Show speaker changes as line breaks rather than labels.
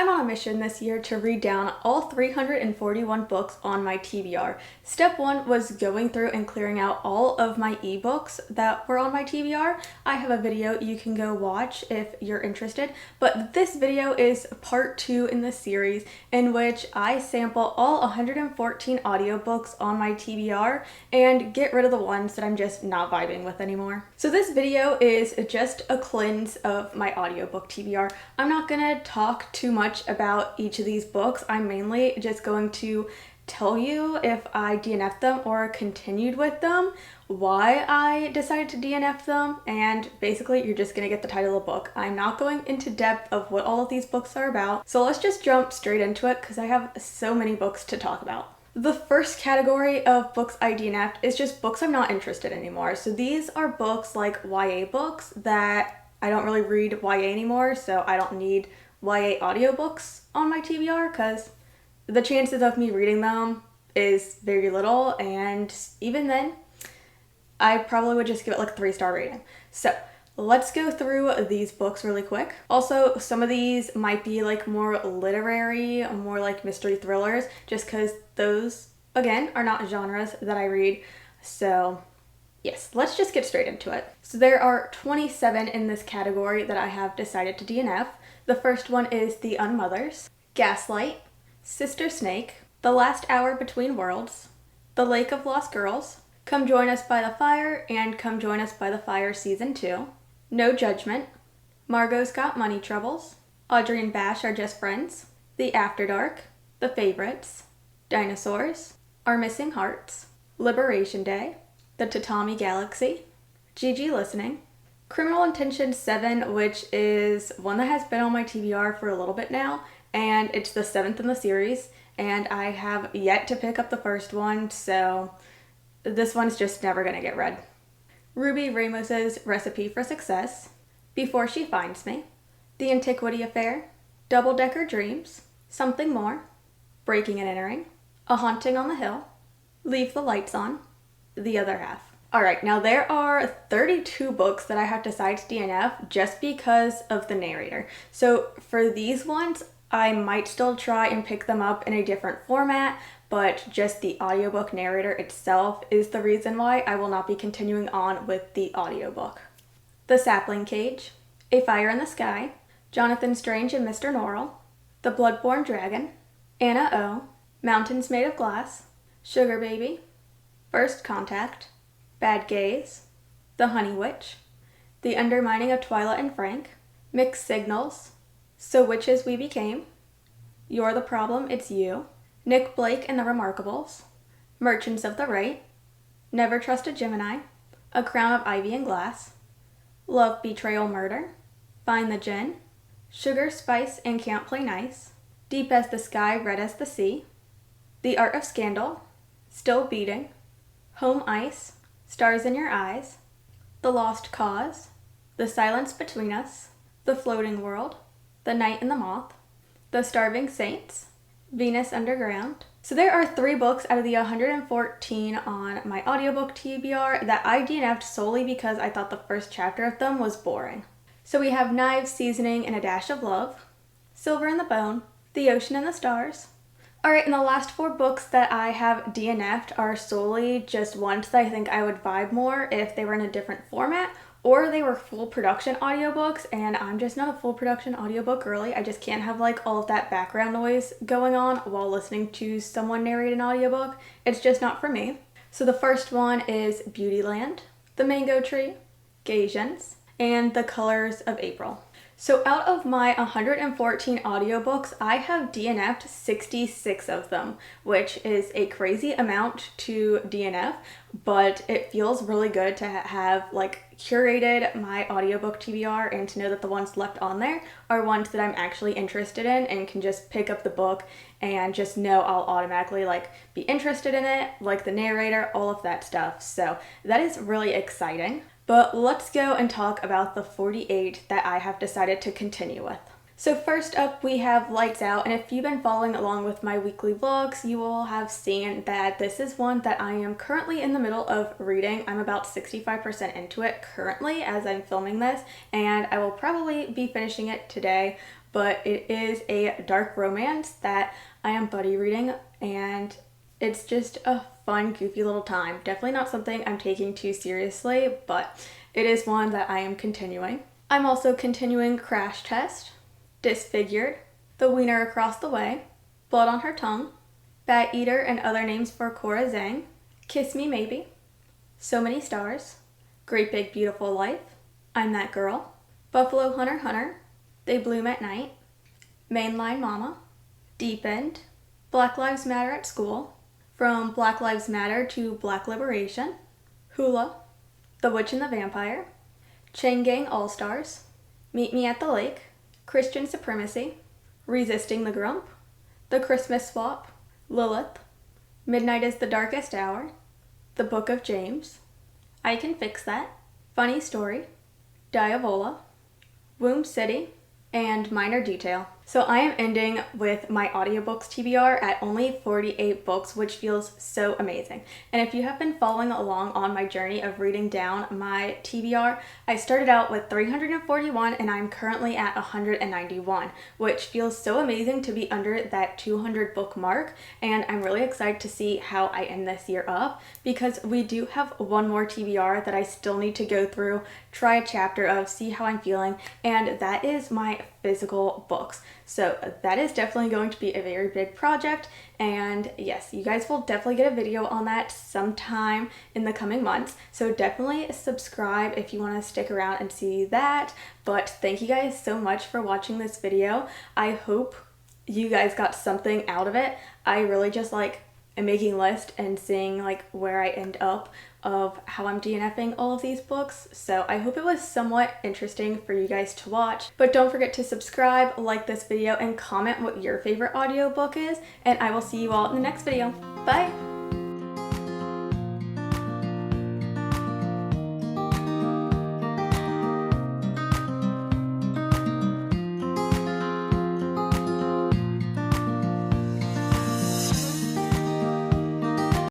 I'm on a mission this year to read down all 341 books on my TBR. Step 1 was going through and clearing out all of my ebooks that were on my TBR. I have a video you can go watch if you're interested, but this video is part 2 in the series in which I sample all 114 audiobooks on my TBR and get rid of the ones that I'm just not vibing with anymore. So this video is just a cleanse of my audiobook TBR. I'm not gonna talk too much about each of these books. I'm mainly just going to tell you if I DNF'd them or continued with them, why I decided to DNF them, and basically you're just gonna get the title of the book. I'm not going into depth of what all of these books are about, so let's just jump straight into it because I have so many books to talk about. The first category of books I DNF'd is just books I'm not interested in anymore. So these are books like YA books that I don't really read YA anymore, so I don't need YA audiobooks on my TBR because the chances of me reading them is very little, and even then I probably would just give it like a 3-star rating. So let's go through these books really quick. Also, some of these might be like more literary, more like mystery thrillers, just because those again are not genres that I read. So yes, let's just get straight into it. So there are 27 in this category that I have decided to DNF. The first one is The Unmothers, Gaslight, Sister Snake, The Last Hour Between Worlds, The Lake of Lost Girls, Come Join Us by the Fire, and Come Join Us by the Fire Season 2, No Judgment, Margot's Got Money Troubles, Audrey and Bash Are Just Friends, The After Dark, The Favorites, Dinosaurs, Our Missing Hearts, Liberation Day, The Tatami Galaxy, Gigi Listening, Criminal Intentions 7, which is one that has been on my TBR for a little bit now, and it's the 7th in the series, and I have yet to pick up the first one, so this one's just never gonna get read. Ruby Ramos's Recipe for Success, Before She Finds Me, The Antiquity Affair, Double Decker Dreams, Something More, Breaking and Entering, A Haunting on the Hill, Leave the Lights On, The Other Half. Alright, now there are 32 books that I have decided to DNF just because of the narrator. So for these ones, I might still try and pick them up in a different format, but just the audiobook narrator itself is the reason why I will not be continuing on with the audiobook. The Sapling Cage, A Fire in the Sky, Jonathan Strange and Mr. Norrell, The Bloodborne Dragon, Anna O, Mountains Made of Glass, Sugar Baby, First Contact, Bad Gaze, The Honey Witch, The Undermining of Twyla and Frank, Mixed Signals, So Witches We Became, You're the Problem, It's You, Nick Blake and the Remarkables, Merchants of the Right, Never Trust a Gemini, A Crown of Ivy and Glass, Love, Betrayal, Murder, Find the Gin, Sugar, Spice, and Can't Play Nice, Deep as the Sky, Red as the Sea, The Art of Scandal, Still Beating, Home Ice, Stars in Your Eyes, The Lost Cause, The Silence Between Us, The Floating World, The Night and the Moth, The Starving Saints, Venus Underground. So there are 3 books out of the 114 on my audiobook TBR that I DNF'd solely because I thought the first chapter of them was boring. So we have Knives, Seasoning, and a Dash of Love, Silver in the Bone, The Ocean and the Stars. Alright, and the last 4 books that I have DNF'd are solely just ones that I think I would vibe more if they were in a different format, or they were full production audiobooks, and I'm just not a full production audiobook girly. I just can't have like all of that background noise going on while listening to someone narrate an audiobook. It's just not for me. So the first one is Beautyland, The Mango Tree, Gasians, and The Colors of April. So out of my 114 audiobooks, I have DNF'd 66 of them, which is a crazy amount to DNF, but it feels really good to have like curated my audiobook TBR and to know that the ones left on there are ones that I'm actually interested in and can just pick up the book and just know I'll automatically like be interested in it, like the narrator, all of that stuff. So that is really exciting. But let's go and talk about the 48 that I have decided to continue with. So first up we have Lights Out, and if you've been following along with my weekly vlogs, you will have seen that this is one that I am currently in the middle of reading. I'm about 65% into it currently as I'm filming this, and I will probably be finishing it today, but it is a dark romance that I am buddy reading, and it's just a fun, goofy little time. Definitely not something I'm taking too seriously, but it is one that I am continuing. I'm also continuing Crash Test, Disfigured, The Wiener Across the Way, Blood on Her Tongue, Bat Eater and Other Names for Cora Zhang, Kiss Me Maybe, So Many Stars, Great Big Beautiful Life, I'm That Girl, Buffalo Hunter Hunter, They Bloom at Night, Mainline Mama, Deep End, Black Lives Matter at School, From Black Lives Matter to Black Liberation, Hula, The Witch and the Vampire, Chain Gang All-Stars, Meet Me at the Lake, Christian Supremacy, Resisting the Grump, The Christmas Swap, Lilith, Midnight is the Darkest Hour, The Book of James, I Can Fix That, Funny Story, Diavola, Womb City, and Minor Detail. So I am ending with my audiobooks TBR at only 48 books, which feels so amazing. And if you have been following along on my journey of reading down my TBR, I started out with 341 and I'm currently at 191, which feels so amazing to be under that 200 book mark. And I'm really excited to see how I end this year up, because we do have one more TBR that I still need to go through, try a chapter of, see how I'm feeling, and that is my physical books. So that is definitely going to be a very big project, and yes, you guys will definitely get a video on that sometime in the coming months. So definitely subscribe if you want to stick around and see that. But thank you guys so much for watching this video. I hope you guys got something out of it. I really just like making lists and seeing like where I end up of how I'm DNFing all of these books. So I hope it was somewhat interesting for you guys to watch. But don't forget to subscribe, like this video, and comment what your favorite audiobook is, and I will see you all in the next video. Bye!